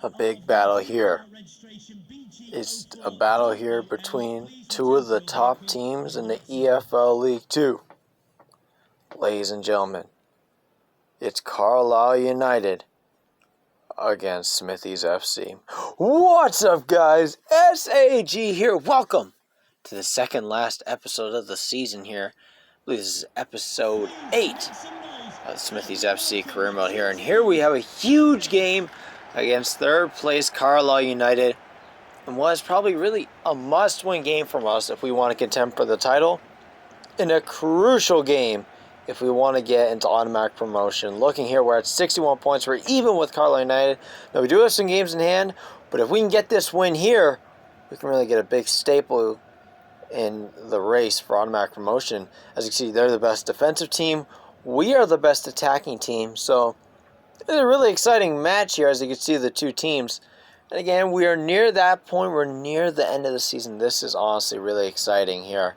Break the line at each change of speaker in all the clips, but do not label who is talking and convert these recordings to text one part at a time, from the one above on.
A big battle here. It's a battle here between two of the top teams in the EFL League 2. Ladies and gentlemen, it's Carlisle United against Smithies FC. What's up, guys? SAG here. Welcome to the second last episode of the season here. I believe this is episode 8 of the Smithies FC career mode here. And here we have a huge game against third place Carlisle United. And what is probably really a must-win game from us if we want to contend for the title. And a crucial game if we want to get into automatic promotion. Looking here, we're at 61 points. We're even with Carlisle United. Now, we do have some games in hand, but if we can get this win here, we can really get a big staple in the race for automatic promotion. As you can see, they're the best defensive team. We are the best attacking team. So, it's a really exciting match here, as you can see, the two teams. And again, we are near that point. We're near the end of the season. This is honestly really exciting here.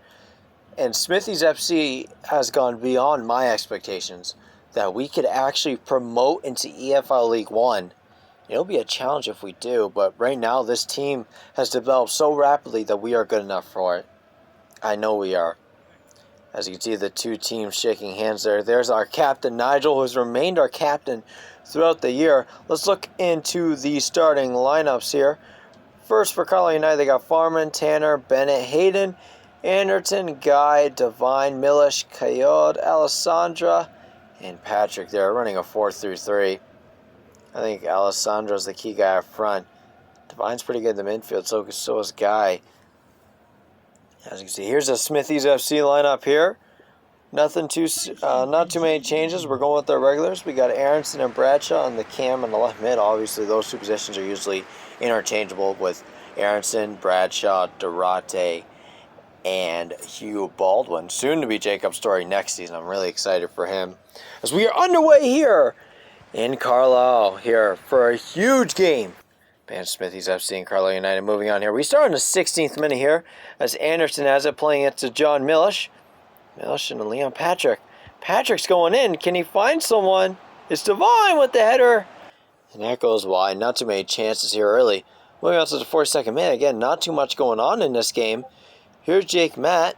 And Smithies FC has gone beyond my expectations that we could actually promote into EFL League 1. It'll be a challenge if we do, but right now this team has developed so rapidly that we are good enough for it. I know we are. As you can see, the two teams shaking hands there. There's our captain, Nigel, who has remained our captain throughout the year. Let's look into the starting lineups here. First, for Carlisle United, they got Farman, Tanner, Bennett, Hayden, Anderton, Guy, Devine, Milish, Coyote, Alessandra, and Patrick there, running a 4-3-3. I think Alessandra's the key guy up front. Devine's pretty good in the midfield, so is Guy. As you can see, here's a Smithies FC lineup here. Not too many changes. We're going with our regulars. We got Aronson and Bradshaw on the cam and the left mid. Obviously, those two positions are usually interchangeable with Aronson, Bradshaw, Durate, and Hugh Baldwin. Soon to be Jacob Story next season. I'm really excited for him. As we are underway here in Carlisle here for a huge game. Smithies FC and Carlisle United moving on here. We start in the 16th minute here as Anderson has it, playing it to John Milish. Milish and Leon Patrick. Patrick's going in. Can he find someone? It's Devine with the header. And that goes wide. Not too many chances here early. Moving on to the 42nd minute. Again, not too much going on in this game. Here's Jake Matt.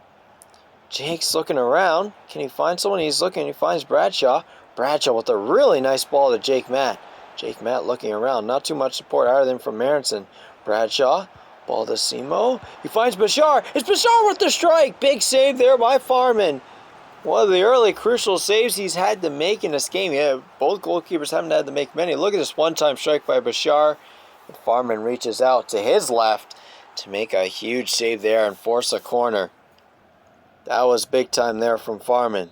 Jake's looking around. Can he find someone? He's looking. He finds Bradshaw. Bradshaw with a really nice ball to Jake Matt. Jake Matt looking around. Not too much support either than from Aronson. Bradshaw. Ball to Simo. He finds Bashar. It's Bashar with the strike. Big save there by Farman. One of the early crucial saves he's had to make in this game. Yeah, both goalkeepers haven't had to make many. Look at this one-time strike by Bashar. And Farman reaches out to his left to make a huge save there and force a corner. That was big time there from Farman.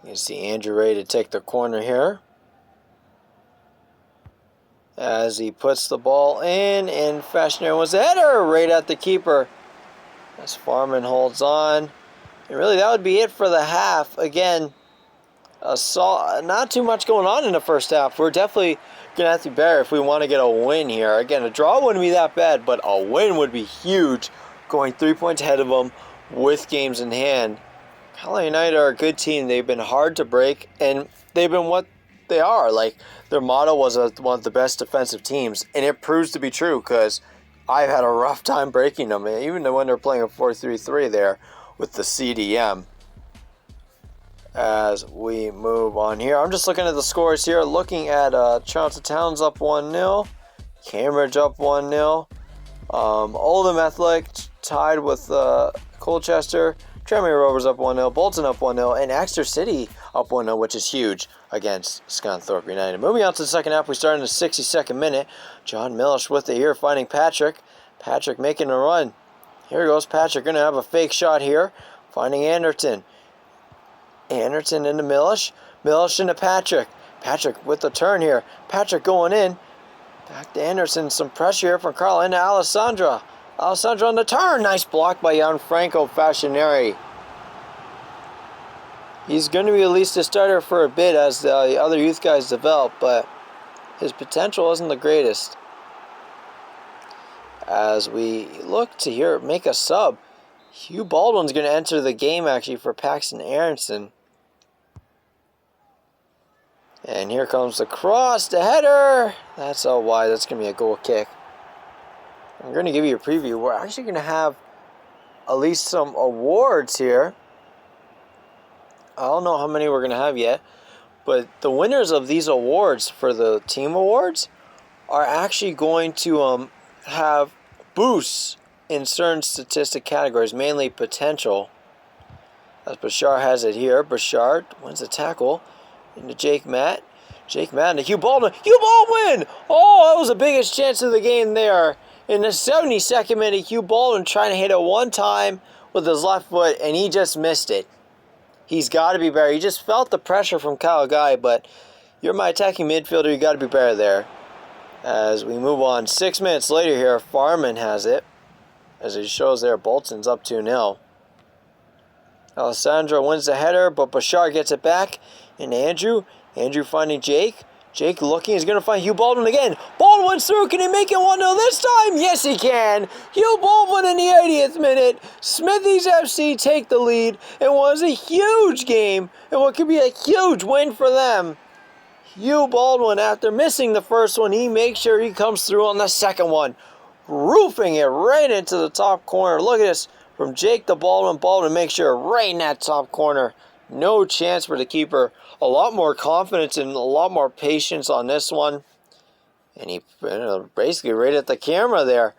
You see Andrew ready to take the corner here, as he puts the ball in, and Fashner was a header right at the keeper as Farman holds on. And really, that would be it for the half. Again, not too much going on in the first half. We're definitely going to have to be better if we want to get a win here. Again, a draw wouldn't be that bad, but a win would be huge, going 3 points ahead of them with games in hand. Carlisle United are a good team. They've been hard to break, and they've been what they are. Like, their motto was one of the best defensive teams, and it proves to be true because I've had a rough time breaking them, even when they're playing a 4-3-3 there with the CDM. As we move on here, I'm just looking at the scores here, looking at Charlton Towns up 1-0, Cambridge up 1-0, Oldham Athletic tied with Colchester, Tranmere Rovers up 1-0, Bolton up 1-0, and Exeter City up 1-0, which is huge against Scunthorpe United. Moving on to the second half, we start in the 62nd minute. John Milish with it here, finding Patrick. Patrick making a run. Here goes Patrick, going to have a fake shot here, finding Anderton. Anderton into Milish. Milish into Patrick. Patrick with the turn here. Patrick going in. Back to Anderson. Some pressure here from Carl into Alessandra. Alessandra on the turn. Nice block by Gianfranco Fascineri. He's going to be at least a starter for a bit as the other youth guys develop, but his potential isn't the greatest. As we look to make a sub, Hugh Baldwin's going to enter the game actually for Paxton Aronson. And here comes the cross, the header. That's all wide. That's going to be a goal kick. I'm going to give you a preview. We're actually going to have at least some awards here. I don't know how many we're going to have yet. But the winners of these awards for the team awards are actually going to have boosts in certain statistic categories, mainly potential. As Bashar has it here. Bashar wins the tackle into Jake Matt. Jake Matt into Hugh Baldwin. Hugh Baldwin! Oh, that was the biggest chance of the game there. In the 72nd minute, Hugh Baldwin trying to hit it one time with his left foot, and he just missed it. He's got to be better. He just felt the pressure from Kyle Guy, but you're my attacking midfielder. You got to be better there. As we move on, 6 minutes later here, Farman has it. As it shows there, Bolton's up 2-0. Alessandro wins the header, but Bashar gets it back. And Andrew finding Jake. Jake looking, he's going to find Hugh Baldwin again. Baldwin's through, can he make it 1-0 this time? Yes, he can. Hugh Baldwin in the 80th minute. Smithies FC take the lead. It was a huge game, and what could be a huge win for them. Hugh Baldwin, after missing the first one, he makes sure he comes through on the second one. Roofing it right into the top corner. Look at this. From Jake to Baldwin. Baldwin makes sure right in that top corner. No chance for the keeper. A lot more confidence and a lot more patience on this one. And he basically right at the camera there.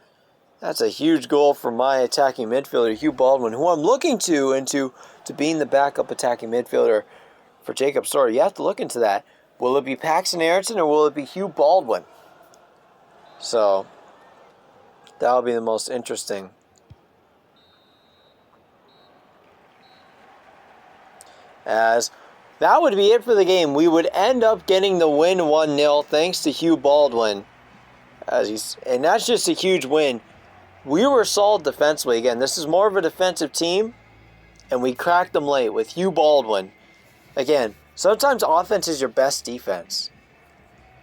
That's a huge goal for my attacking midfielder, Hugh Baldwin, who I'm looking to being the backup attacking midfielder for Jacob Story. You have to look into that. Will it be Paxton Aronson or will it be Hugh Baldwin? So, that'll be the most interesting. As that would be it for the game. We would end up getting the win 1-0 thanks to Hugh Baldwin. And that's just a huge win. We were solid defensively. Again, this is more of a defensive team. And we cracked them late with Hugh Baldwin. Again, sometimes offense is your best defense.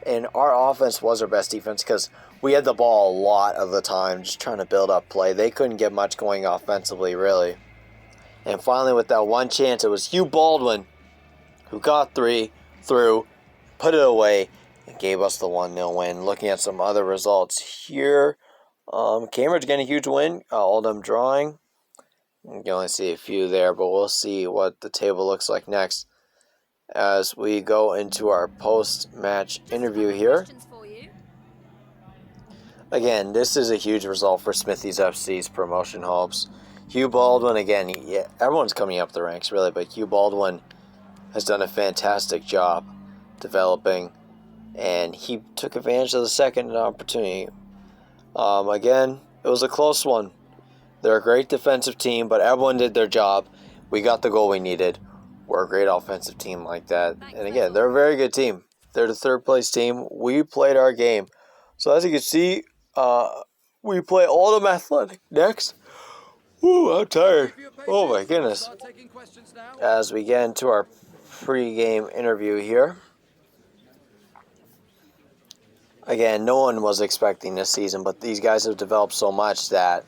And our offense was our best defense because we had the ball a lot of the time just trying to build up play. They couldn't get much going offensively, really. And finally, with that one chance, it was Hugh Baldwin who got through, put it away, and gave us the 1-0 win. Looking at some other results here, Cambridge getting a huge win. Oldham drawing. You can only see a few there, but we'll see what the table looks like next as we go into our post-match interview here. Again, this is a huge result for Smithies FC's promotion hopes. Hugh Baldwin, again, everyone's coming up the ranks, really, but Hugh Baldwin has done a fantastic job developing, and he took advantage of the second opportunity. Again, it was a close one. They're a great defensive team, but everyone did their job. We got the goal we needed. We're a great offensive team like that. And again, they're a very good team. They're the third-place team. We played our game. So as you can see, we play Oldham Athletic next. Ooh, I'm tired. Oh my goodness. As we get into our pre-game interview here. Again, no one was expecting this season, but these guys have developed so much that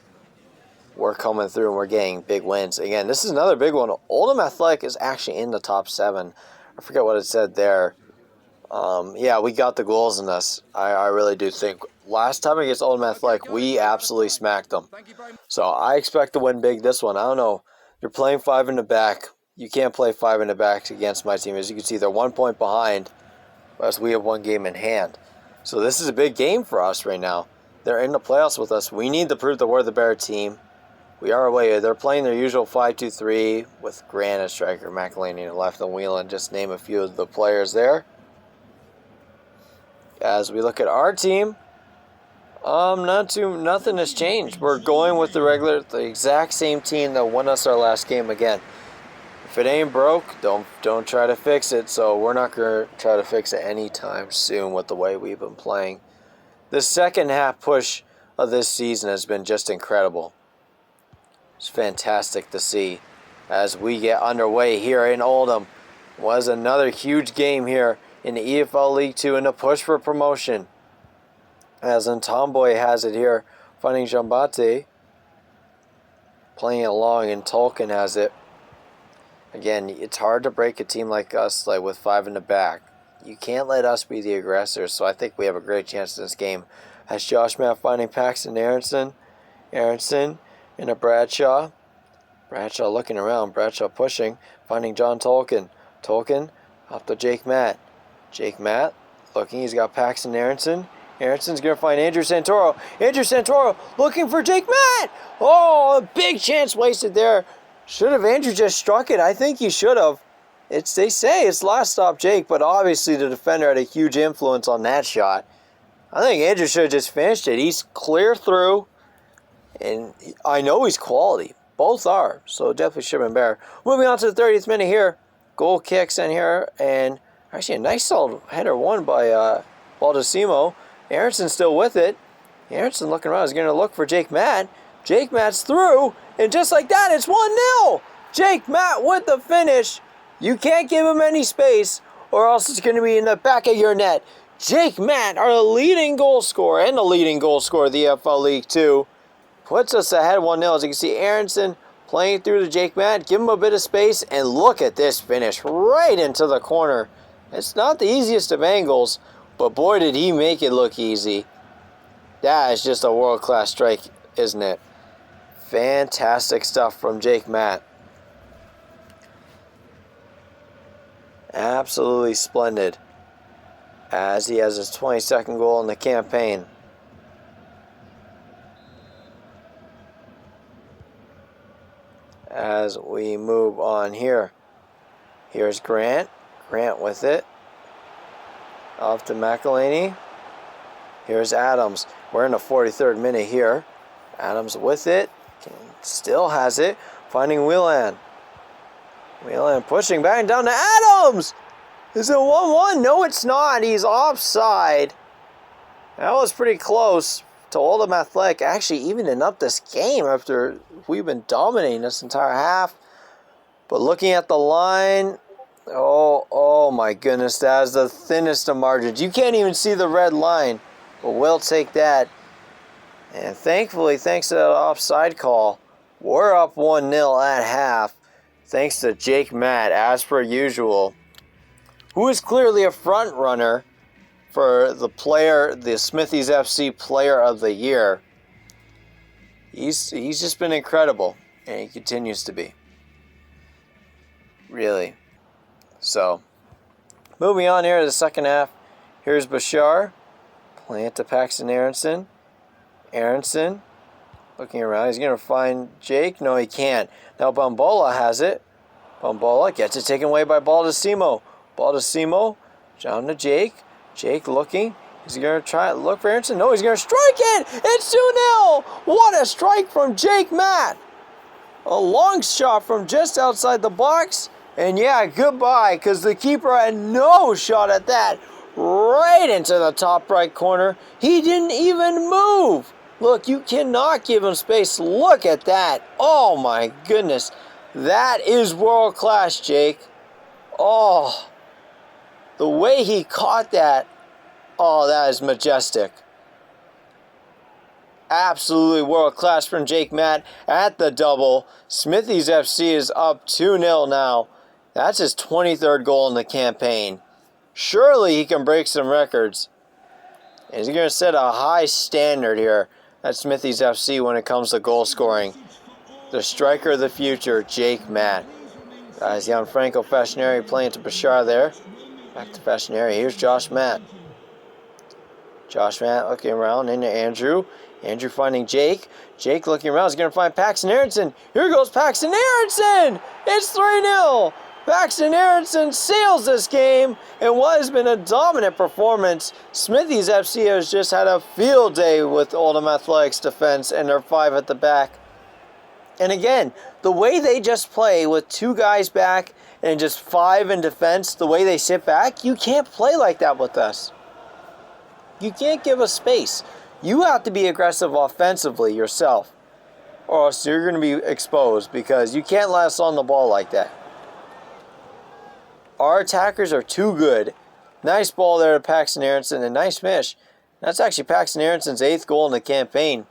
we're coming through and we're getting big wins. Again, this is another big one. Oldham Athletic is actually in the top 7. I forget what it said there. Yeah, we got the goals in this. I really do think. Last time against Oldham Athletic, we absolutely smacked them. So I expect to win big this one. I don't know. You're playing 5 in the back. You can't play 5 in the back against my team. As you can see, they're 1 point behind, whereas we have 1 game in hand. So this is a big game for us right now. They're in the playoffs with us. We need to prove that we're the better team. We are away. They're playing their usual 5-2-3 with Grant as striker, McElhaney to left, and Whelan. Just name a few of the players there. As we look at our team, nothing has changed. We're going with the exact same team that won us our last game again. If it ain't broke, don't try to fix it. So we're not going to try to fix it anytime soon with the way we've been playing. The second half push of this season has been just incredible. It's fantastic to see as we get underway here in Oldham. Was another huge game here in the EFL League 2 in the push for promotion. As Ntomboy has it here, finding Jambate. Playing it long, and Tolkien has it. Again, it's hard to break a team like us with 5 in the back. You can't let us be the aggressors, so I think we have a great chance in this game. As Josh Matt finding Paxton Aronson. Aronson into Bradshaw. Bradshaw looking around. Bradshaw pushing. Finding John Tolkien. Tolkien up to Jake Matt. Jake Matt looking. He's got Paxton Aronson. Aronson's going to find Andrew Santoro. Andrew Santoro looking for Jake Matt. Oh, a big chance wasted there. Should have Andrew just struck it? I think he should have. They say it's last stop Jake, but obviously the defender had a huge influence on that shot. I think Andrew should have just finished it. He's clear through, and I know he's quality. Both are, so definitely should have been better. Moving on to the 30th minute here. Goal kicks in here, and actually a nice solid header won by Baldacimo. Aronson still with it. Aronson looking around. He's going to look for Jake Matt. Jake Matt's through, and just like that, it's 1-0. Jake Matt with the finish. You can't give him any space, or else it's going to be in the back of your net. Jake Matt, our leading goal scorer, and the leading goal scorer of the EFL League 2, puts us ahead 1-0. As you can see, Aronson playing through to Jake Matt. Give him a bit of space, and look at this finish right into the corner. It's not the easiest of angles, but boy, did he make it look easy. That is just a world-class strike, isn't it? Fantastic stuff from Jake Matt. Absolutely splendid. As he has his 22nd goal in the campaign. As we move on here. Here's Grant. Grant with it. Off to McElhaney. Here's Adams. We're in the 43rd minute here. Adams with it. Still has it. Finding Whelan. Whelan pushing back and down to Adams. Is it 1-1? No, it's not. He's offside. That was pretty close to Oldham Athletic actually evening up this game after we've been dominating this entire half. But looking at the line, oh my goodness, that is the thinnest of margins. You can't even see the red line, but we'll take that. And thankfully, thanks to that offside call, we're up 1-0 at half, thanks to Jake Matt, as per usual, who is clearly a front runner for the Smithies FC Player of the Year. He's just been incredible, and he continues to be. Really. So, moving on here to the second half. Here's Bashar. Playing to Paxton Aronson. Aronson looking around. He's going to find Jake. No, he can't. Now Bambola has it. Bambola gets it taken away by Baldacimo. Baldacimo down to Jake. Jake looking. Is he going to try to look for Aronson? No, he's going to strike it. It's 2-0. What a strike from Jake Matt. A long shot from just outside the box. And yeah, goodbye, because the keeper had no shot at that. Right into the top right corner. He didn't even move. Look, you cannot give him space. Look at that. Oh my goodness. That is world class, Jake. Oh, the way he caught that. Oh, that is majestic. Absolutely world class from Jake Matt at the double. Smithies FC is up 2-0 now. That's his 23rd goal in the campaign. Surely he can break some records. And he's going to set a high standard here at Smithies FC when it comes to goal scoring. The striker of the future, Jake Matt. As Gianfranco Fascinari playing to Bashar there. Back to Fascinari. Here's Josh Matt. Josh Matt looking around into Andrew. Andrew finding Jake. Jake looking around. He's going to find Paxton Aronson. Here goes Paxton Aronson. It's 3-0. Paxton Aronson seals this game in what has been a dominant performance. Smithies FC has just had a field day with Oldham Athletics defense and their 5 at the back. And again, the way they just play with 2 guys back and just 5 in defense, the way they sit back, you can't play like that with us. You can't give us space. You have to be aggressive offensively yourself, or else you're going to be exposed because you can't let us on the ball like that. Our attackers are too good. Nice ball there to Paxton Aronson, and nice finish. That's actually Paxton Aronson's 8th goal in the campaign.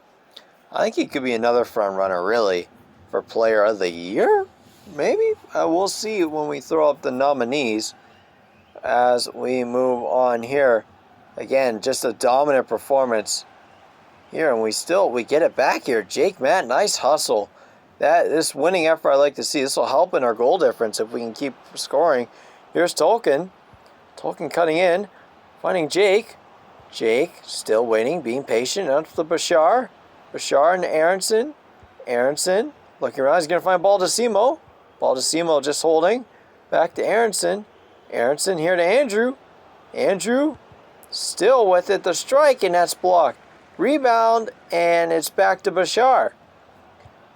I think he could be another front runner, really, for Player of the Year, maybe? We'll see when we throw up the nominees. as we move on here. Again, just a dominant performance here, and we get it back here. Jake Matt, nice hustle. This winning effort I like to see. This will help in our goal difference if we can keep scoring. Here's Tolkien. Tolkien cutting in, finding Jake. Jake still waiting, being patient. Up to Bashar. Bashar and Aronson. Aronson looking around. He's going to find Baldacimo. Baldacimo just holding. Back to Aronson. Aronson here to Andrew. Andrew still with it. The strike, and that's blocked. Rebound, and it's back to Bashar.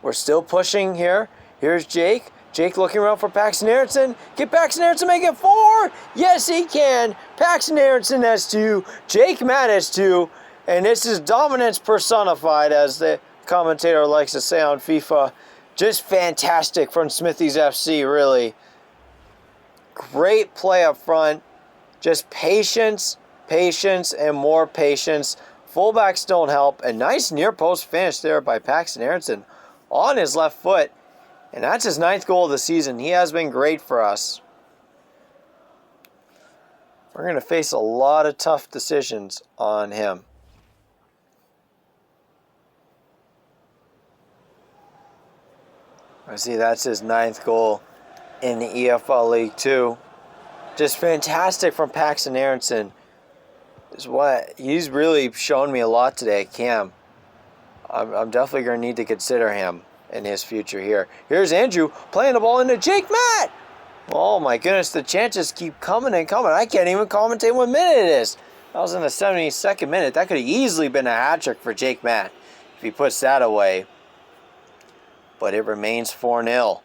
We're still pushing here. Here's Jake. Jake looking around for Paxton Aronson. Get Paxton Aronson, make it 4. Yes, he can. Paxton Aronson has 2. Jake Matt has 2. And this is dominance personified, as the commentator likes to say on FIFA. Just fantastic from Smithies FC, really. Great play up front. Just patience, patience, and more patience. Fullbacks don't help. A nice near post finish there by Paxton Aronson on his left foot. And that's his 9th goal of the season. He has been great for us. We're going to face a lot of tough decisions on him. I see that's his 9th goal in the EFL League 2. Just fantastic from Paxton Aronson. He's really shown me a lot today, Cam. I'm definitely going to need to consider him in his future here. Here's Andrew playing the ball into Jake Matt. Oh my goodness, the chances keep coming and coming. I can't even commentate what minute it is. That was in the 72nd minute. That could have easily been a hat trick for Jake Matt if he puts that away. But it remains 4-0.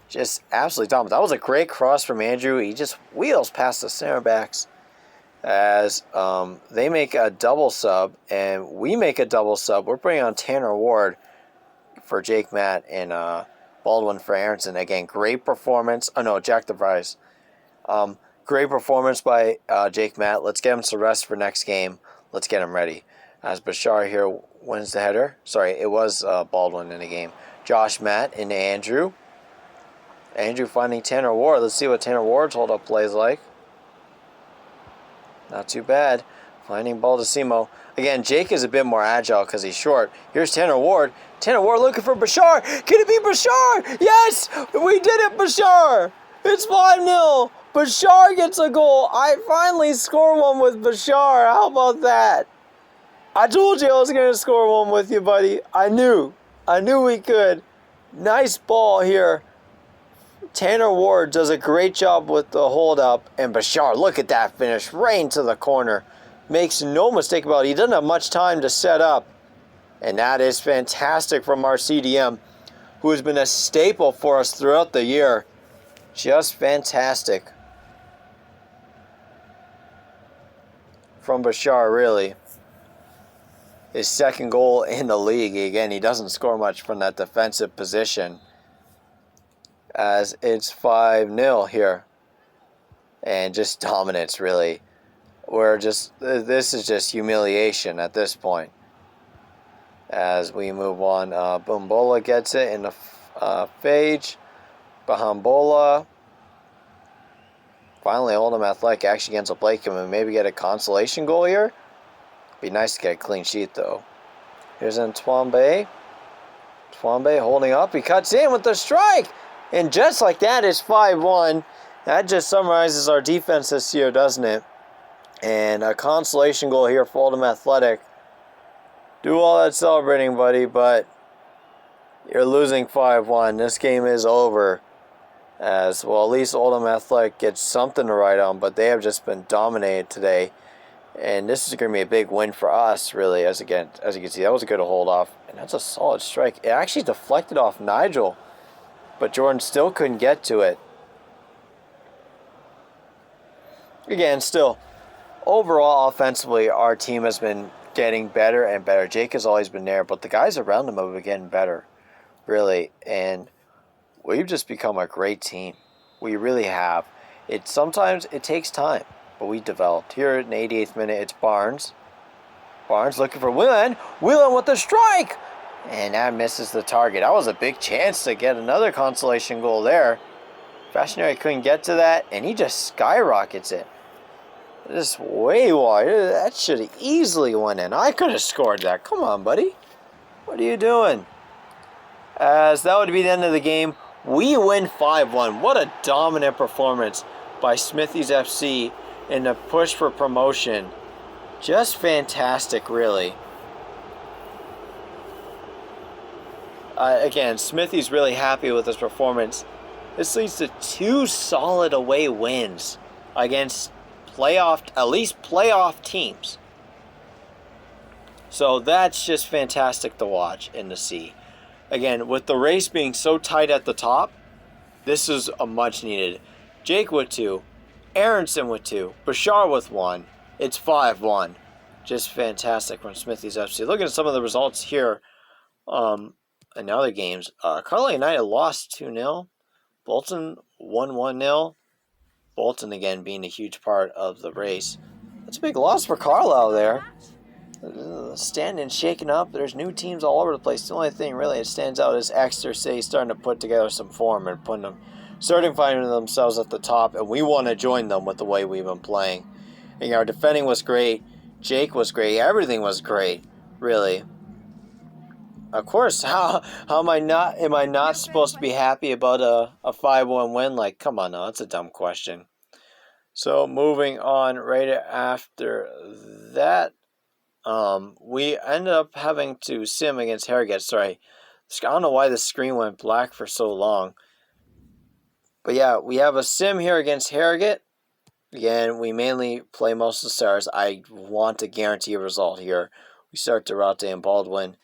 Just absolutely dominant. That was a great cross from Andrew. He just wheels past the center backs as they make a double sub and we make a double sub. We're putting on Tanner Ward for Jake Matt and Baldwin for Aronson. Again, great performance. Oh no, Jack DeVries. Great performance by Jake Matt. Let's get him some rest for next game. Let's get him ready. As Bashar here wins the header. Sorry, it was Baldwin in the game. Josh Matt into Andrew. Andrew finding Tanner Ward. Let's see what Tanner Ward's hold-up play is like. Not too bad. Finding Baldacimo. Again, Jake is a bit more agile because he's short. Here's Tanner Ward. Tanner Ward looking for Bashar. Can it be Bashar? Yes! We did it, Bashar! It's 5-0. Bashar gets a goal. I finally score one with Bashar. How about that? I told you I was going to score one with you, buddy. I knew we could. Nice ball here. Tanner Ward does a great job with the hold-up. And Bashar, look at that finish. Right into the corner. Makes no mistake about it. He doesn't have much time to set up. And that is fantastic from our CDM, who has been a staple for us throughout the year. Just fantastic. From Bashar, really. His 2nd goal in the league. Again, he doesn't score much from that defensive position, as it's 5-0 here. And just dominance, really. This is just humiliation at this point. As we move on, Bumbola gets it in the Phage. Bahambola. Finally, Oldham Athletic actually gets a break and maybe get a consolation goal here. Be nice to get a clean sheet, though. Here's Ntwambe. Ntwambe holding up. He cuts in with the strike. And just like that, it's 5-1. That just summarizes our defense this year, doesn't it? And a consolation goal here for Oldham Athletic. Do all that celebrating, buddy, but you're losing 5-1. This game is over. As well, at least Oldham Athletic gets something to write on, but they have just been dominated today. And this is going to be a big win for us, really, as you can see. That was a good hold-off, and that's a solid strike. It actually deflected off Nigel, but Jordan still couldn't get to it. Again, still, overall, offensively, our team has been getting better and better. Jake has always been there, but the guys around him have been getting better, really. And we've just become a great team. We really have. Sometimes it takes time, but we developed. Here in the 88th minute, it's Barnes. Barnes looking for Whelan. Whelan with the strike! And that misses the target. That was a big chance to get another consolation goal there. Fashionary couldn't get to that, and he just skyrockets it. Just way wide. That should have easily went in. I could have scored that. Come on, buddy. What are you doing? As that would be the end of the game. We win 5-1. What a dominant performance by Smithies FC in the push for promotion. Just fantastic, really. Again, Smithies really happy with his performance. This leads to 2 solid away wins against at least playoff teams. So that's just fantastic to watch and to see. Again, with the race being so tight at the top, this is a much needed. Jake with 2, Aronson with 2, Bashar with 1. It's 5-1. Just fantastic from Smithies FC. Look at some of the results here in other games. Carlisle United lost 2-0. Bolton won 1-0. Bolton again being a huge part of the race. That's a big loss for Carlisle there. Standing shaking up. There's new teams all over the place. The only thing really that stands out is Exeter City starting to put together some form and starting finding themselves at the top, and we want to join them with the way we've been playing. And our defending was great. Jake was great. Everything was great, really. Of course, how am I not supposed to be happy about a 5-1 win? Like, come on now, that's a dumb question. So moving on, right after that, we ended up having to sim against Harrogate. Sorry, I don't know why the screen went black for so long. But yeah, we have a sim here against Harrogate. Again, we mainly play most of the stars. I want to guarantee a result here. We start Durante and Baldwin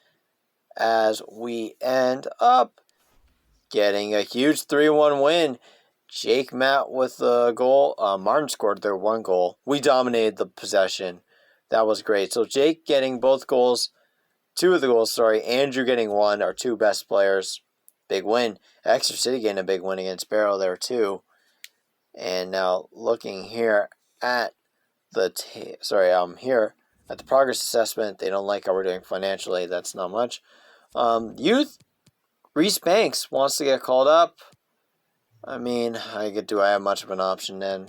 as we end up getting a huge 3-1 win. Jake Matt with the goal. Martin scored their 1 goal. We dominated the possession. That was great. So Jake getting both goals. 2 of the goals, Andrew getting 1, our 2 best players. Big win. Exeter City getting a big win against Barrow there too. And now looking here at here at the progress assessment, they don't like how we're doing financially. That's not much. Youth, Reese Banks wants to get called up. I mean, do I have much of an option then?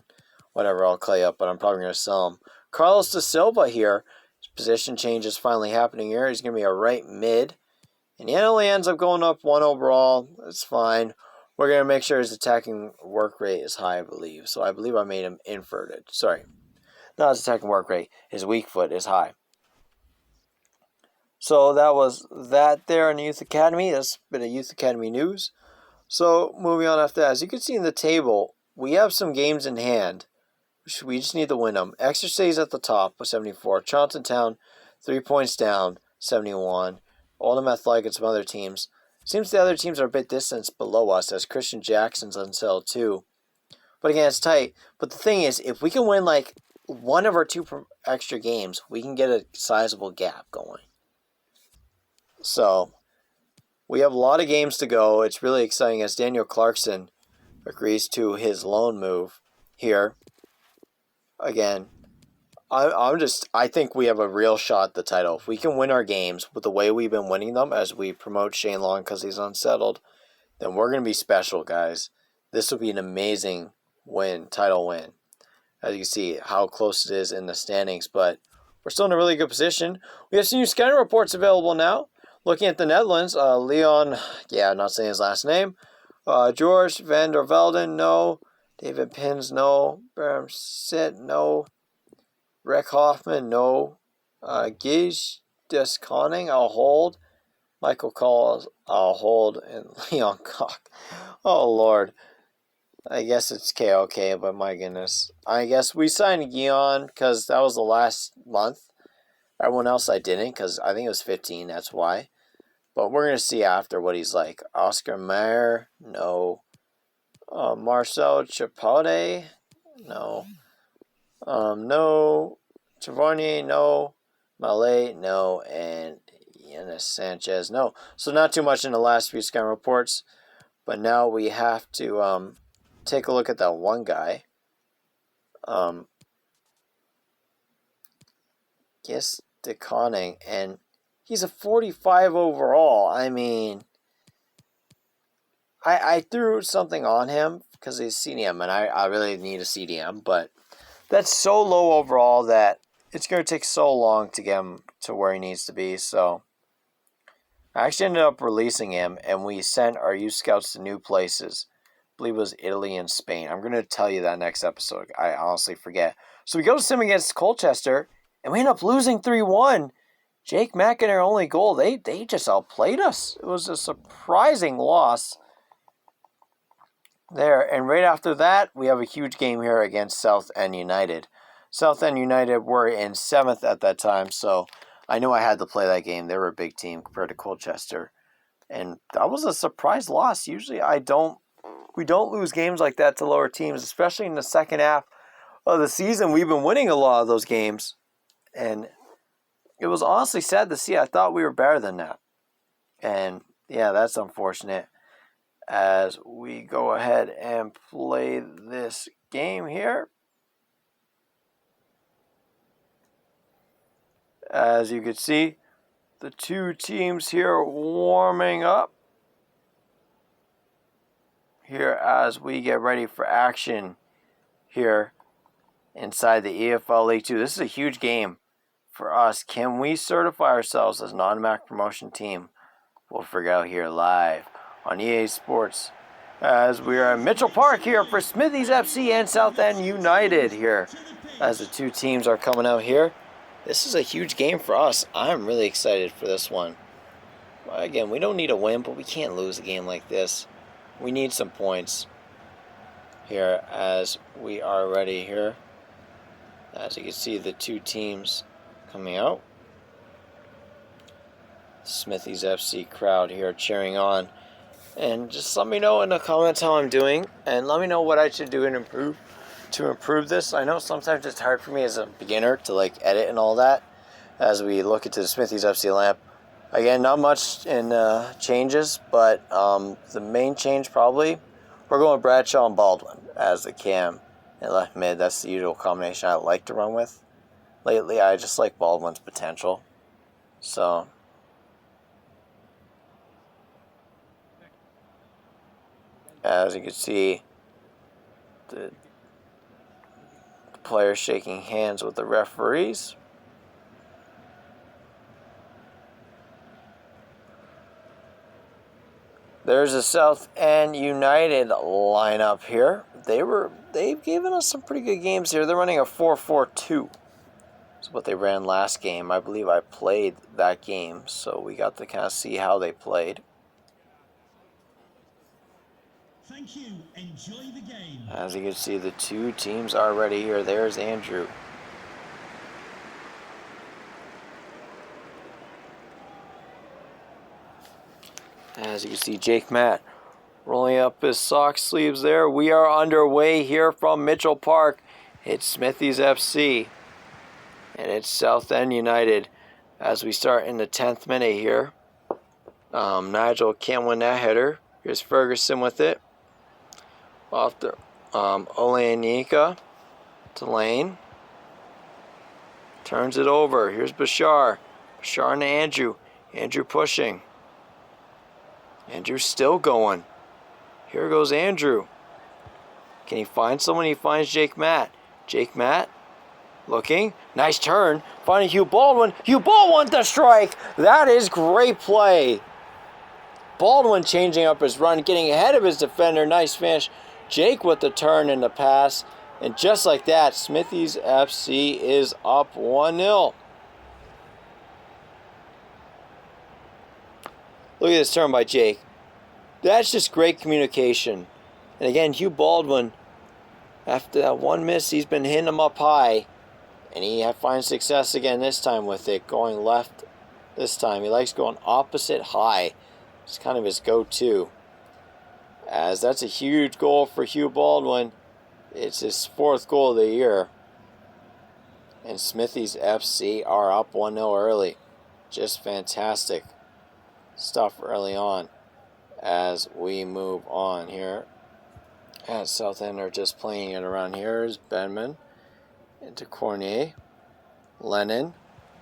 Whatever, I'll call you up, but I'm probably going to sell him. Carlos De Silva here. His position change is finally happening here. He's going to be a right mid. And he only ends up going up 1 overall. That's fine. We're going to make sure his attacking work rate is high, I believe. So I believe I made him inverted. Sorry. Not his attacking work rate. His weak foot is high. So that was that there in the Youth Academy. That's been a Youth Academy news. So moving on after that. As you can see in the table, we have some games in hand. We just need to win them. Exeter stays at the top with 74. Charlton Town, 3 points down, 71. Oldham Athletic and some other teams. Seems the other teams are a bit distant below us, as Christian Jackson's unsettled too. But again, it's tight. But the thing is, if we can win like 1 of our 2 extra games, we can get a sizable gap going. So, we have a lot of games to go. It's really exciting as Daniel Clarkson agrees to his loan move here. Again, I think we have a real shot at the title. If we can win our games with the way we've been winning them as we promote Shane Long because he's unsettled, then we're going to be special, guys. This will be an amazing title win. As you can see how close it is in the standings, but we're still in a really good position. We have some new scouting reports available now. Looking at the Netherlands, Leon, I'm not saying his last name. George van der Velden, no. David Pins, no. Bram Sit, no. Rick Hoffman, no. Gige Desconning, I'll hold. Michael Calls, I'll hold. And Leon Koch. Oh, Lord. I guess it's KOK, but my goodness. I guess we signed Guion because that was the last month. Everyone else I didn't because I think it was 15, that's why. But we're going to see after what he's like. Oscar Mayer, no. Marcel Chipote, no. No. Tavarnier, no. Malay, no. And Yanis Sanchez, no. So not too much in the last few scouting reports. But now we have to take a look at that one guy. Guess DeConning. And he's a 45 overall. I mean, I threw something on him because he's CDM, and I really need a CDM, but that's so low overall that it's going to take so long to get him to where he needs to be. So I actually ended up releasing him, and we sent our youth scouts to new places. I believe it was Italy and Spain. I'm going to tell you that next episode. I honestly forget. So we go to sim against Colchester, and we end up losing 3-1. Jake Mack in our only goal. They just outplayed us. It was a surprising loss there. And right after that, we have a huge game here against South End United. South End United were in 7th at that time, so I knew I had to play that game. They were a big team compared to Colchester. And that was a surprise loss. Usually we don't lose games like that to lower teams, especially in the second half of the season. We've been winning a lot of those games. And it was honestly sad to see. I thought we were better than that. And yeah, that's unfortunate. As we go ahead and play this game here. As you can see, the two teams here warming up here as we get ready for action here inside the EFL League 2. This is a huge game for us. Can we certify ourselves as an automatic promotion team? We'll figure out here live on EA Sports as we are at Mitchell Park here for Smithies FC and South End United here as the two teams are coming out here. This is a huge game for us. I'm really excited for this one. Again, we don't need a win, but we can't lose a game like this. We need some points here as we are ready here. As you can see, the two teams coming out. Smithies FC crowd here cheering on. And just let me know in the comments how I'm doing, and let me know what I should do and improve this. I know sometimes it's hard for me as a beginner to edit and all that as we look into the Smithies FC lamp. Again, not much in changes, but the main change probably, we're going Bradshaw and Baldwin as the cam and left mid. That's the usual combination I like to run with. Lately, I just like Baldwin's potential. So as you can see, the players shaking hands with the referees. There's a South End United lineup here. They've given us some pretty good games here. They're running a 4-4-2. That's what they ran last game. I believe I played that game, so we got to kind of see how they played.
Thank you. Enjoy the game.
As you can see, the two teams are ready here. There's Andrew. As you can see, Jake Matt rolling up his sock sleeves there. We are underway here from Mitchell Park. It's Smithies FC. And it's South End United as we start in the 10th minute here. Nigel can't win that header. Here's Ferguson with it. Off the Oleanika to Lane. Turns it over. Here's Bashar. Bashar and Andrew. Andrew pushing. Andrew's still going. Here goes Andrew. Can he find someone? He finds Jake Matt. Jake Matt looking. Nice turn. Finding Hugh Baldwin. Hugh Baldwin the strike. That is great play. Baldwin changing up his run, getting ahead of his defender. Nice finish. Jake with the turn and the pass. And just like that, Smithies FC is up 1-0. Look at this turn by Jake. That's just great communication. And again, Hugh Baldwin, after that one miss, he's been hitting him up high. And he finds success again this time with it, going left this time. He likes going opposite high. It's kind of his go-to. As that's a huge goal for Hugh Baldwin. It's his 4th goal of the year. And Smithies FC are up 1-0 early. Just fantastic stuff early on as we move on here. As South End are just playing it around here is Benman into Cornier. Lennon.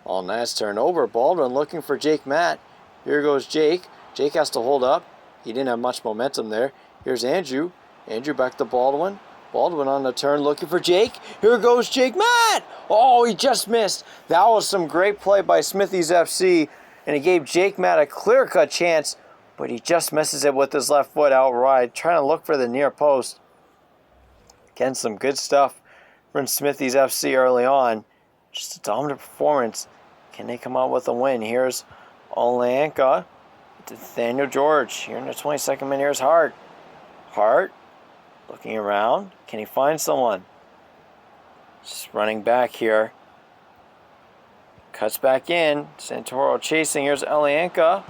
All nice turn over. Baldwin looking for Jake Matt. Here goes Jake. Jake has to hold up. He didn't have much momentum there. Here's Andrew. Andrew back to Baldwin. Baldwin on the turn looking for Jake. Here goes Jake Matt. Oh, he just missed. That was some great play by Smithies FC. And he gave Jake Matt a clear-cut chance. But he just misses it with his left foot outright. Trying to look for the near post. Again, some good stuff from Smithies FC early on. Just a dominant performance. Can they come out with a win? Here's Olenka. Nathaniel George. Here in the 22nd minute, here's Hart. Hart. Looking around. Can he find someone? Just running back here. Cuts back in. Santoro chasing. Here's Olenka.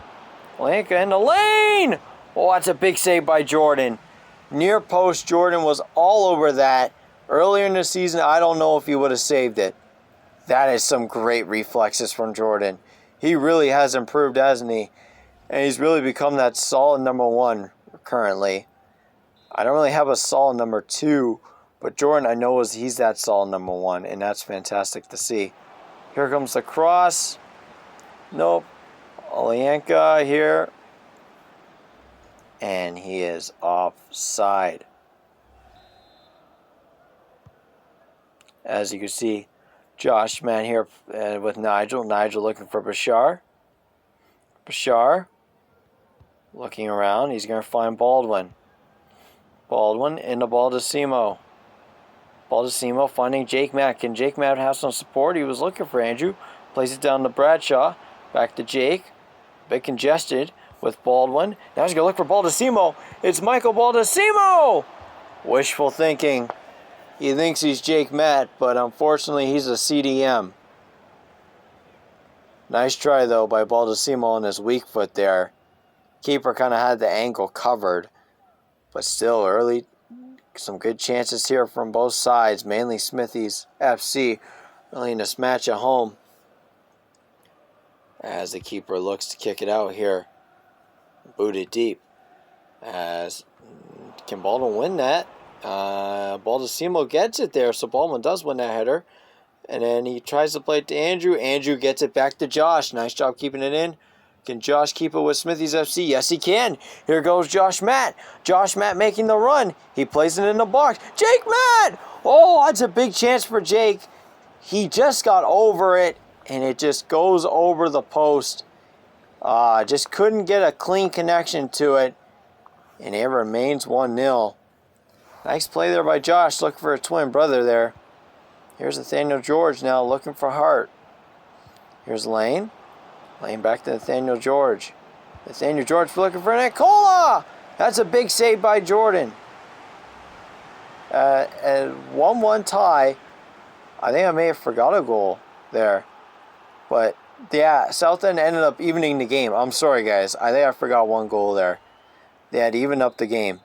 Olenka in the lane. Oh, that's a big save by Jordan. Near post, Jordan was all over that. Earlier in the season, I don't know if he would have saved it. That is some great reflexes from Jordan. He really has improved, hasn't he? And he's really become that solid number one currently. I don't really have a solid number two, but Jordan, I know he's that solid number one, and that's fantastic to see. Here comes the cross. Nope. Olenka here. And he is offside. As you can see, Josh man here with Nigel. Nigel looking for Bashar. Bashar looking around. He's going to find Baldwin. Baldwin in the Baldacimo. Baldacimo finding Jake Matt. Can Jake Matt have some support? He was looking for Andrew. Plays it down to Bradshaw. Back to Jake. Bit congested with Baldwin. Now he's going to look for Baldacimo. It's Michael Baldacimo! Wishful thinking. He thinks he's Jake Matt, but unfortunately he's a CDM. Nice try though by Baldacimo on his weak foot there. Keeper kind of had the ankle covered. But still early, some good chances here from both sides. Mainly Smithies FC early in this match at home. As the keeper looks to kick it out here. Boot it deep. As can Baldwin win that? Baldacimo gets it there, so Baldwin does win that header. And then he tries to play it to Andrew. Andrew gets it back to Josh. Nice job keeping it in. Can Josh keep it with Smithies FC? Yes, he can. Here goes Josh Matt. Josh Matt making the run. He plays it in the box. Jake Matt! Oh, that's a big chance for Jake. He just got over it, and it just goes over the post. Just couldn't get a clean connection to it, and it remains 1-0. Nice play there by Josh, looking for a twin brother there. Here's Nathaniel George now looking for Hart. Here's Lane. Lane back to Nathaniel George. Nathaniel George looking for Nicola. That's a big save by Jordan. A 1-1 tie. I think I may have forgot a goal there. But yeah, Southend ended up evening the game. I'm sorry guys. I think I forgot one goal there. They had evened up the game.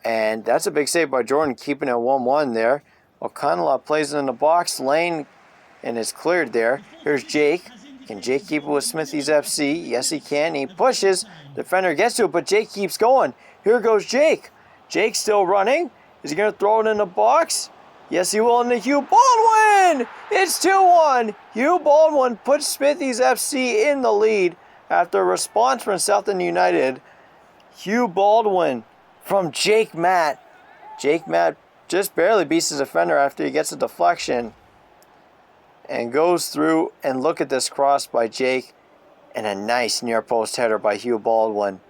And that's a big save by Jordan, keeping it 1-1 there. O'Connell plays it in the box. Lane, and it's cleared there. Here's Jake. Can Jake keep it with Smithies FC? Yes, he can. He pushes. Defender gets to it, but Jake keeps going. Here goes Jake. Jake's still running. Is he going to throw it in the box? Yes, he will into Hugh Baldwin. It's 2-1. Hugh Baldwin puts Smithies FC in the lead after a response from Southend United. Hugh Baldwin from Jake Matt. Jake Matt just barely beats his defender after he gets a deflection and goes through, and look at this cross by Jake and a nice near post header by Hugh Baldwin.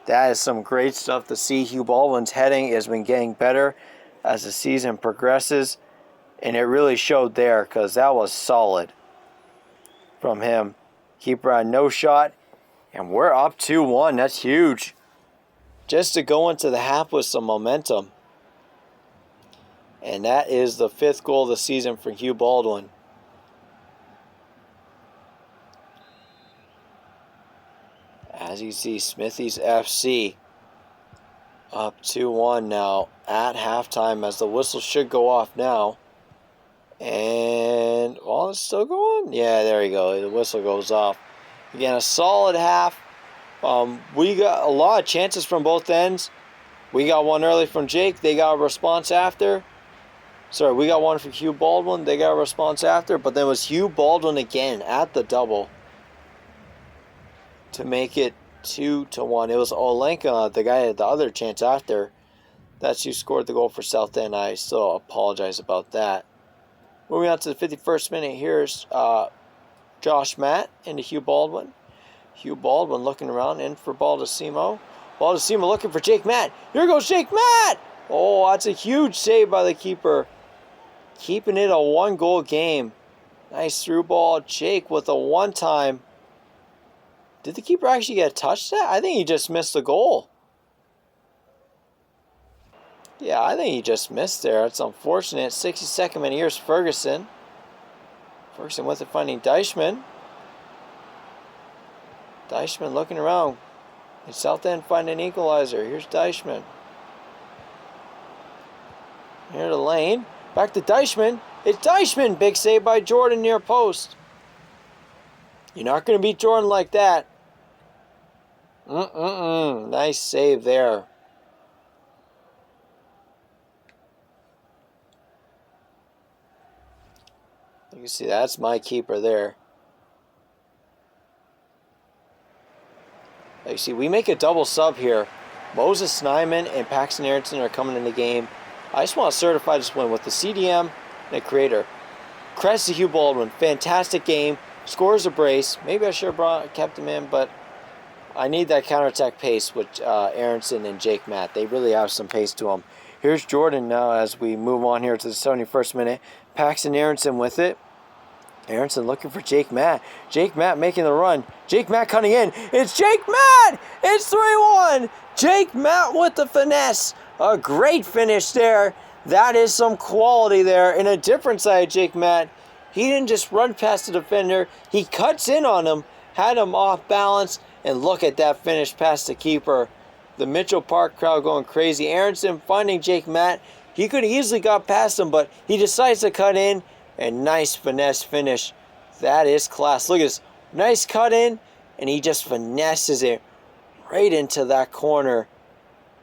That is some great stuff to see. Hugh Baldwin's heading has been getting better as the season progresses, and it really showed there because that was solid from him. Keeper had no shot, and we're up 2-1. That's huge. Just to go into the half with some momentum. And that is the 5th goal of the season for Hugh Baldwin. As you see, Smithies FC up 2-1 now at halftime, as the whistle should go off now. And, well, it's still going. Yeah, there you go. The whistle goes off. Again, a solid half. We got a lot of chances from both ends. We got one early from Jake. They got a response after. Sorry, we got one from Hugh Baldwin. They got a response after. But then it was Hugh Baldwin again at the double to make it 2-1. It was Olenka, the guy had the other chance after, That's who scored the goal for Southend. I still apologize about that. Moving on to the 51st minute, here's Josh Matt into Hugh Baldwin. Hugh Baldwin looking around, in for Baldacimo. Baldacimo looking for Jake Matt. Here goes Jake Matt! Oh, that's a huge save by the keeper. Keeping it a 1-goal game. Nice through ball. Jake with a one-time. Did the keeper actually get a touch that? I think he just missed the goal. Yeah, I think he just missed there. It's unfortunate. 62nd minute. Here's Ferguson. Ferguson with it, finding Deichmann. Deichmann looking around. And Southend finding an equalizer. Here's Deichmann. Here to Lane. Back to Deichmann. It's Deichmann. Big save by Jordan near post. You're not going to beat Jordan like that. Nice save there. You can see that's my keeper there. You see, we make a double sub here. Moses Snyman and Paxton Aronson are coming in the game. I just want to certify this win with the CDM and a creator. Crest to Hugh Baldwin. Fantastic game. Scores a brace. Maybe I should have kept him in, but I need that counterattack pace with Aronson and Jake Matt. They really have some pace to them. Here's Jordan now as we move on here to the 71st minute. Paxton Aronson with it. Aronson looking for Jake Matt. Jake Matt making the run. Jake Matt cutting in. It's Jake Matt! It's 3-1! Jake Matt with the finesse. A great finish there. That is some quality there. And a different side, Jake Matt. He didn't just run past the defender. He cuts in on him, had him off balance, and look at that finish past the keeper. The Mitchell Park crowd going crazy. Aronson finding Jake Matt. He could have easily got past him, but he decides to cut in. And nice finesse finish. That is class. Look at this. Nice cut in, and he just finesses it right into that corner,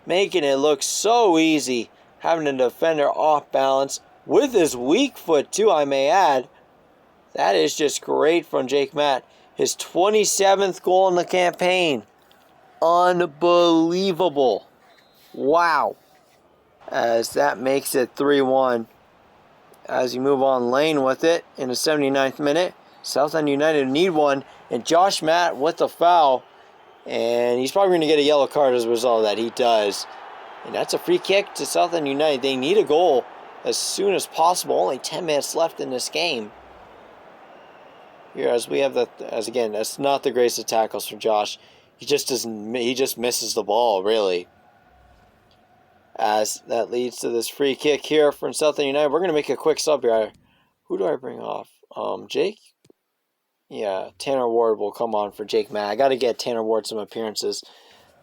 making it look so easy. Having a defender off balance with his weak foot too, I may add. That is just great from Jake Matt. His 27th goal in the campaign. Unbelievable. Wow. As that makes it 3-1. As you move on, Lane with it in the 79th minute. Southend United need one. And Josh Matt with the foul. And he's probably going to get a yellow card as a result of that. He does. And that's a free kick to Southend United. They need a goal as soon as possible. Only 10 minutes left in this game. Here, as we have the, as again, that's not the greatest of tackles from Josh. He just misses the ball, really. As that leads to this free kick here from Southend United. We're going to make a quick sub here. Who do I bring off? Jake? Yeah, Tanner Ward will come on for Jake Matt. I got to get Tanner Ward some appearances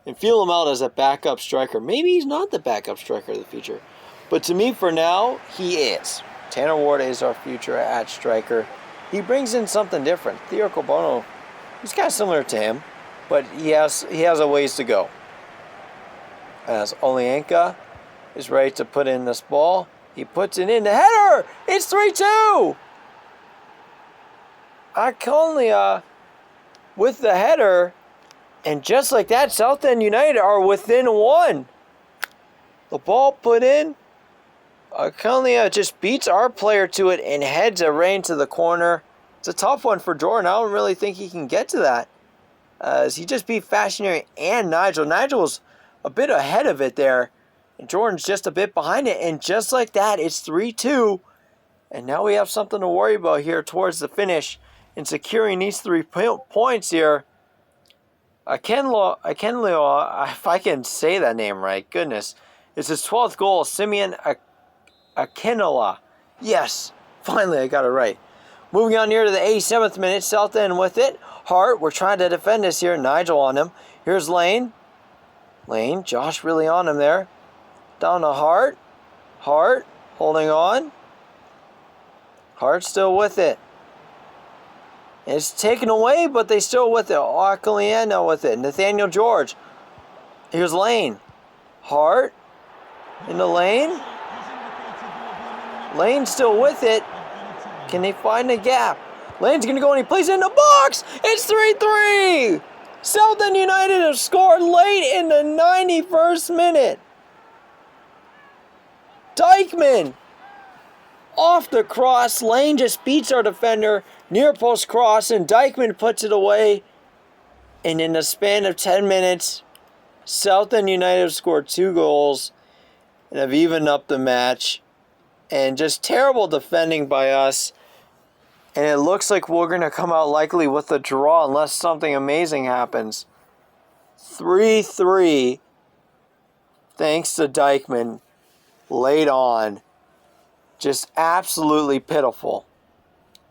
and feel him out as a backup striker. Maybe he's not the backup striker of the future. But to me, for now, he is. Tanner Ward is our future at striker. He brings in something different. Theo Cobono, he's kind of similar to him, but he has a ways to go. As Olienka is ready to put in this ball. He puts it in. The header! It's 3-2! Akolia with the header. And just like that, Southend United are within one. The ball put in. Akolia just beats our player to it and heads it right into the corner. It's a tough one for Jordan. I don't really think he can get to that. As he just beat Fashionary and Nigel. Nigel was a bit ahead of it there. And Jordan's just a bit behind it. And just like that, it's 3-2. And now we have something to worry about here towards the finish. In securing these 3 points here. Akenlo, if I can say that name right, goodness. It's his 12th goal, Simeon Akinola. Yes, finally I got it right. Moving on here to the 87th minute, Southend with it. Hart, we're trying to defend this here. Nigel on him. Here's Lane. Lane, Josh really on him there. Down to Hart. Hart, holding on. Hart still with it. It's taken away, but they still with it. Akaliano with it. Nathaniel George. Here's Lane. Hart. Into Lane. Lane still with it. Can they find a gap? Lane's going to go and he plays it in the box. It's 3-3. Southend United have scored late in the 91st minute. Dykeman! Off the cross, Lane just beats our defender, near post cross, and Dykeman puts it away. And in the span of 10 minutes, Southend United have scored 2 goals and have evened up the match. And just terrible defending by us. And it looks like we're going to come out likely with a draw unless something amazing happens. 3-3, thanks to Dykeman, late on. Just absolutely pitiful.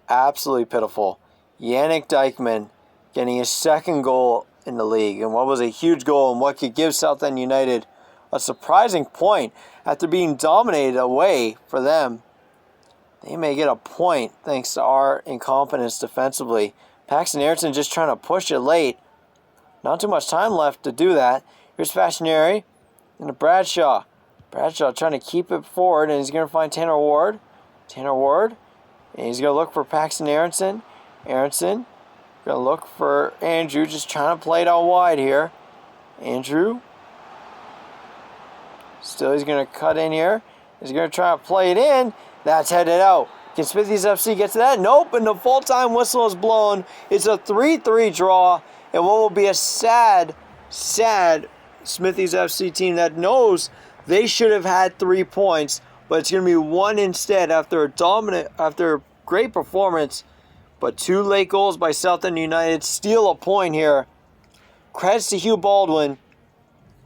Absolutely pitiful. Yannick Dykeman getting his 2nd goal in the league. And what was a huge goal and what could give Southend United a surprising point after being dominated away for them. They may get a point thanks to our incompetence defensively. Paxton Aronson just trying to push it late. Not too much time left to do that. Here's Fashionary and Bradshaw. Bradshaw trying to keep it forward, and he's going to find Tanner Ward. Tanner Ward. And he's going to look for Paxton Aronson. Aronson going to look for Andrew, just trying to play it out wide here. Andrew. Still, he's going to cut in here. He's going to try to play it in. That's headed out. Can Smithies FC get to that? Nope, and the full-time whistle is blown. It's a 3-3 draw, and what will be a sad Smithies FC team that knows they should have had 3 points, but it's going to be 1 instead after a great performance. But 2 late goals by Southend United steal a point here. Credits to Hugh Baldwin.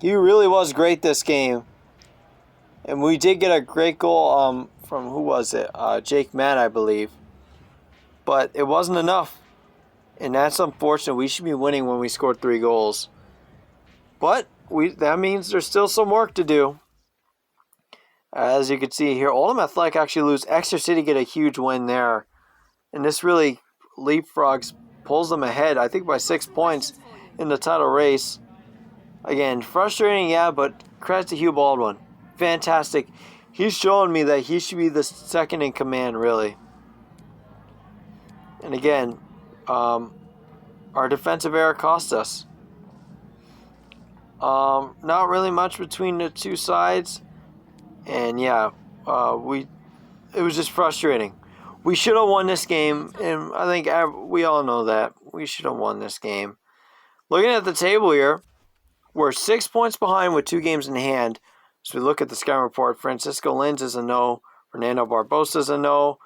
He really was great this game. And we did get a great goal from, who was it? Jake Mann, I believe. But it wasn't enough. And that's unfortunate. We should be winning when we scored 3 goals. But that means there's still some work to do. As you can see here, Oldham Athletic actually lose. Exeter City get a huge win there. And this really leapfrogs, pulls them ahead, I think by 6 points in the title race. Again, frustrating, yeah, but credit to Hugh Baldwin. Fantastic. He's showing me that he should be the second in command, really. And again, our defensive error cost us. Not really much between the two sides. And yeah, it was just frustrating. We should have won this game, and I think we all know that. We should have won this game. Looking at the table here, we're 6 points behind with 2 games in hand. So we look at the scouting report. Francisco Lins is a no. Fernando Barbosa is a no.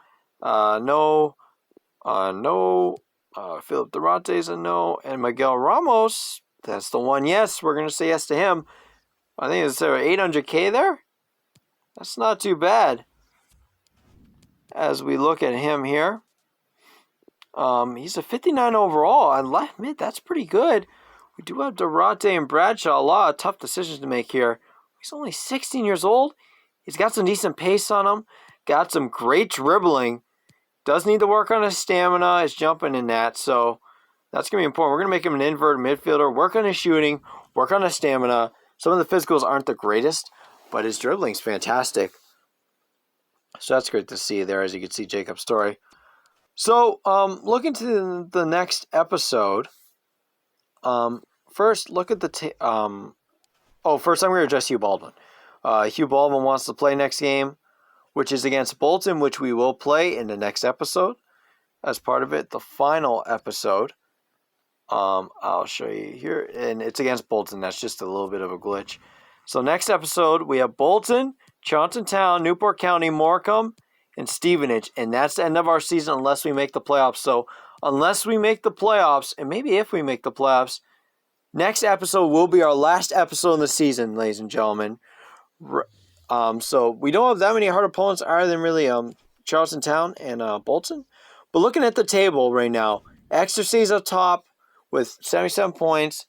No. Philip Durante is a no. And Miguel Ramos, that's the one yes. We're going to say yes to him. I think it's 800K there. That's not too bad. As we look at him here. He's a 59 overall. I admit, that's pretty good. We do have Durante and Bradshaw. A lot of tough decisions to make here. He's only 16 years old. He's got some decent pace on him. Got some great dribbling. Does need to work on his stamina, his jumping in that. So that's going to be important. We're going to make him an inverted midfielder. Work on his shooting. Work on his stamina. Some of the physicals aren't the greatest, but his dribbling's fantastic. So that's great to see there, as you can see Jacob's story. So looking to the next episode. First, look at the... first I'm going to address Hugh Baldwin. Hugh Baldwin wants to play next game, which is against Bolton, which we will play in the next episode. As part of it, the final episode. I'll show you here. And it's against Bolton. That's just a little bit of a glitch. So next episode, we have Bolton, Charlton Town, Newport County, Morecambe, and Stevenage. And that's the end of our season unless we make the playoffs. So unless we make the playoffs, and maybe if we make the playoffs, next episode will be our last episode in the season, ladies and gentlemen. So we don't have that many hard opponents other than really Charlton Town and Bolton. But looking at the table right now, Exeter City's up top with 77 points,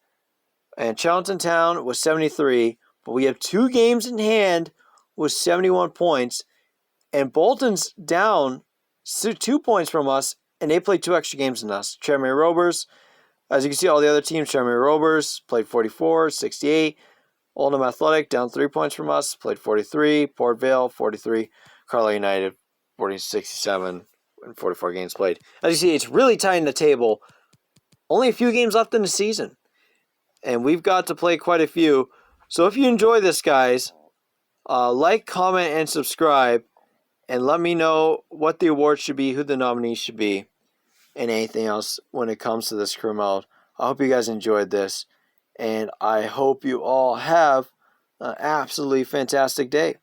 and Charlton Town with 73. But we have 2 games in hand with 71 points, and Bolton's down 2 points from us, and they played 2 extra games than us. Tranmere Rovers, as you can see, all the other teams, Tranmere Rovers played 44, 68. Oldham Athletic down 3 points from us, played 43. Port Vale 43. Carlisle United 67 and 44 games played. As you see, it's really tight in the table. Only a few games left in the season, and we've got to play quite a few. So if you enjoy this, guys, Like, comment, and subscribe. And let me know what the award should be, who the nominees should be, and anything else when it comes to this career mode. I hope you guys enjoyed this. And I hope you all have an absolutely fantastic day.